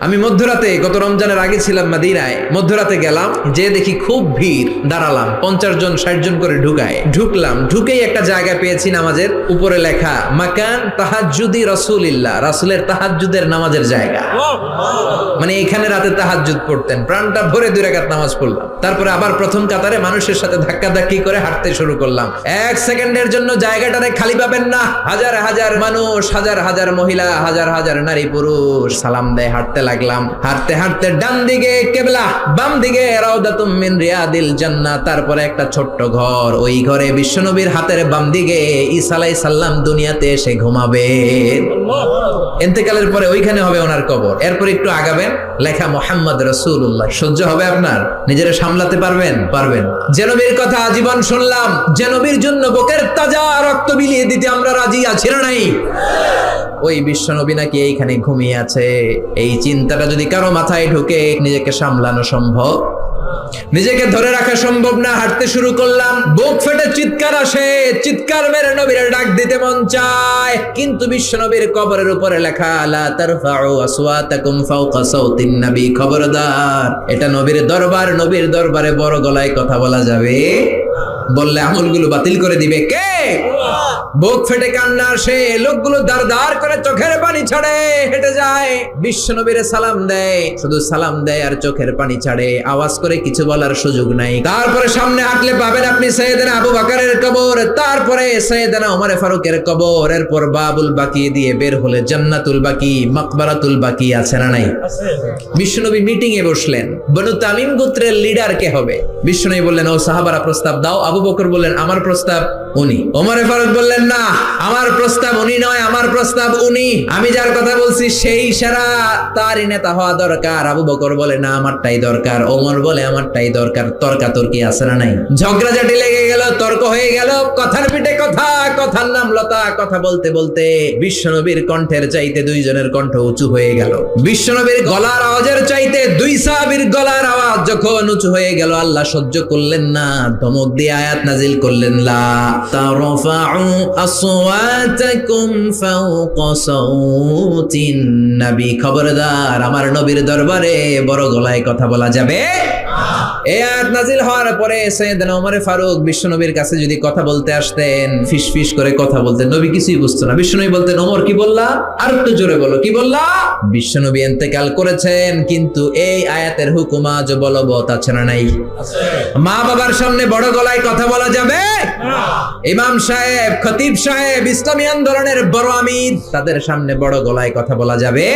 আমি মধ্যরাতে গত রমজানের আগে ছিলাম মদিনায়, মধ্যরাতে গেলাম, যে দেখি খুব ভিড়, দাঁড়ালাম, 50 জন 60 জন করে ঢুকলাম, ঢুকেই একটা জায়গা পেয়েছি নামাজের, উপরে লেখা মাকান তাহাজ্জুদি রাসূলিল্লাহ, রাসূলের তাহাজ্জুদের নামাজের জায়গা। মানে এখানে রাতে তাহাজ্জুদ পড়তেন, প্রাণটা ভরে 2 রাকাত নামাজ পড়লাম। তারপরে আবার প্রথম কাতারে মানুষের সাথে ধাক্কাধাক্কি করে হাঁটতে শুরু করলাম। 1 সেকেন্ডের জন্য জায়গাটারে খালি পাবেন না। হাজার হাজার মানুষ, হাজার হাজার মহিলা, হাজার হাজার নারী পুরুষ সালাম দেয়। হাঁটতে লাগলাম, হাঁটতে হাঁটতে ডান দিকে কিবলা, বাম দিকে রাউদাতুম মিন রিয়াদিল জান্নাহ। তারপরে একটা ছোট্ট ঘর, ওই ঘরে বিশ্বনবীর হাতের বাম দিকে ঈসা আলাইহিস সালাম দুনিয়াতে এসে ঘুমাবেন। ইন্তেকালের পরে ওইখানে হবে ওনার কবর। এরপর একটু আগাবেন, লেখা মুহাম্মদ রাসূলুল্লাহ। সহ্য হবে আপনার? নিজেরা সামলাতে পারবেন? যে নবীর কথা আজীবন শুনলাম, যে নবীর জন্য বুকের তাজা রক্ত বিলিয়ে দিতে আমরা রাজি আছি না নাই? ওই বিশ্বনবী নাকি এইখানে ঘুমিয়ে আছে। এই চিন্তাটা যদি কারো মাথায় ঢুকে, নিজেকে সামলানো সম্ভব? নিজেকে ধরে রাখা সম্ভব না। হাঁটতে শুরু করলাম, বুক ফেটে চিৎকার আসে, চিৎকার মেরে নবীর ডাক দিতে মন চায়, কিন্তু বিশ্বনবীর কবরের উপরে লেখা লা তারফাউ আসওয়াতাকুম ফাওকা সাউতিন নবী, খবরদার, এটা নবীর দরবার, নবীর দরবারে বড় গলায় কথা বলা যাবে, বললে আমলগুলো বাতিল করে দিবে কে? বুক ফেটে কান্না আসে, লোকগুলো দাঁড় দাঁড় করে চোখের পানি ছাড়ে, হেঁটে যায়, বিশ্বনবীরে সালাম দেয়, শুধু সালাম দেয় আর চোখের পানি ছাড়ে, আওয়াজ করে কিছু বলার সুযোগ নাই। তারপরে সামনে হাঁটলে পাবেন আপনি সাইয়েদনা আবু বকরের কবর, তারপরে সাইয়েদনা ওমর ফারুকের কবর, এরপর বাবুল বাকি দিয়ে বের হলে জান্নাতুল বাকি, মাকবারাতুল বাকি আছে না নাই? বিশ্বনবী মিটিং এ বসলেন, বনু তামিম গোত্রের লিডার কে হবে? বিশ্বনবী বললেন, ও সাহাবারা প্রস্তাব দাও। আবু বকর বললেন, আমার প্রস্তাব উনি। ওমর ফারুক বললেন, না, আমার প্রস্তাব উনি নয়, আমার প্রস্তাব উনি, আমি যার কথা বলছি সেই সেরা, তারই নেতা হওয়া দরকার। আবু বকর বলে, না, আমারটাই দরকার। ওমর বলে, আমারটাই দরকার। তর্কাতর্কি আছে না নাই? ঝগড়াঝাটি লেগে গেল, তর্ক হয়ে গেল, কথার পিঠে কথা, কথার নাম লতা। কথা বলতে বলতে বিশ্বনবীর কণ্ঠের চাইতে 2 জনের কণ্ঠ উঁচু হয়ে গেল। বিশ্বনবীর গলার আওয়াজের চাইতে 2 সাহাবীর গলার আওয়াজ যখন উঁচু হয়ে গেল, আল্লাহ সহ্য করলেন না, ধমক দিয়ে আয়াত নাজিল করলেন, লা তারফাউ আসওয়াতাকুম ফাওকা সাউতিন নবী, খবরদার, আমার নবীর দরবারে বড় গলায় কথা বলা যাবে। এই আয়াত নাজিল হওয়ার পরে সাইয়েদনা ওমর ফারুক বিশ্বনবীর কাছে যদি কথা বলতে আসতেন, ফিসফিস করে কথা বলতেন, নবী কিছুই বুঝতো না। বিশ্বনবী বলতেন, ওমর কি বললা? আর একটু জোরে বলো, কি বললা? বিশ্বনবী ইন্তেকাল করেছেন, কিন্তু এই আয়াতের হুকুম আজ বলবৎ আছে না নাই? মা বাবার সামনে বড় গলায় কথা বলা যাবে? ইমাম সাহেব, খতিব সাহেব, ইসলামী আন্দোলনের বড় আমির, তাদের সামনে বড় গলায় কথা বলা যাবে?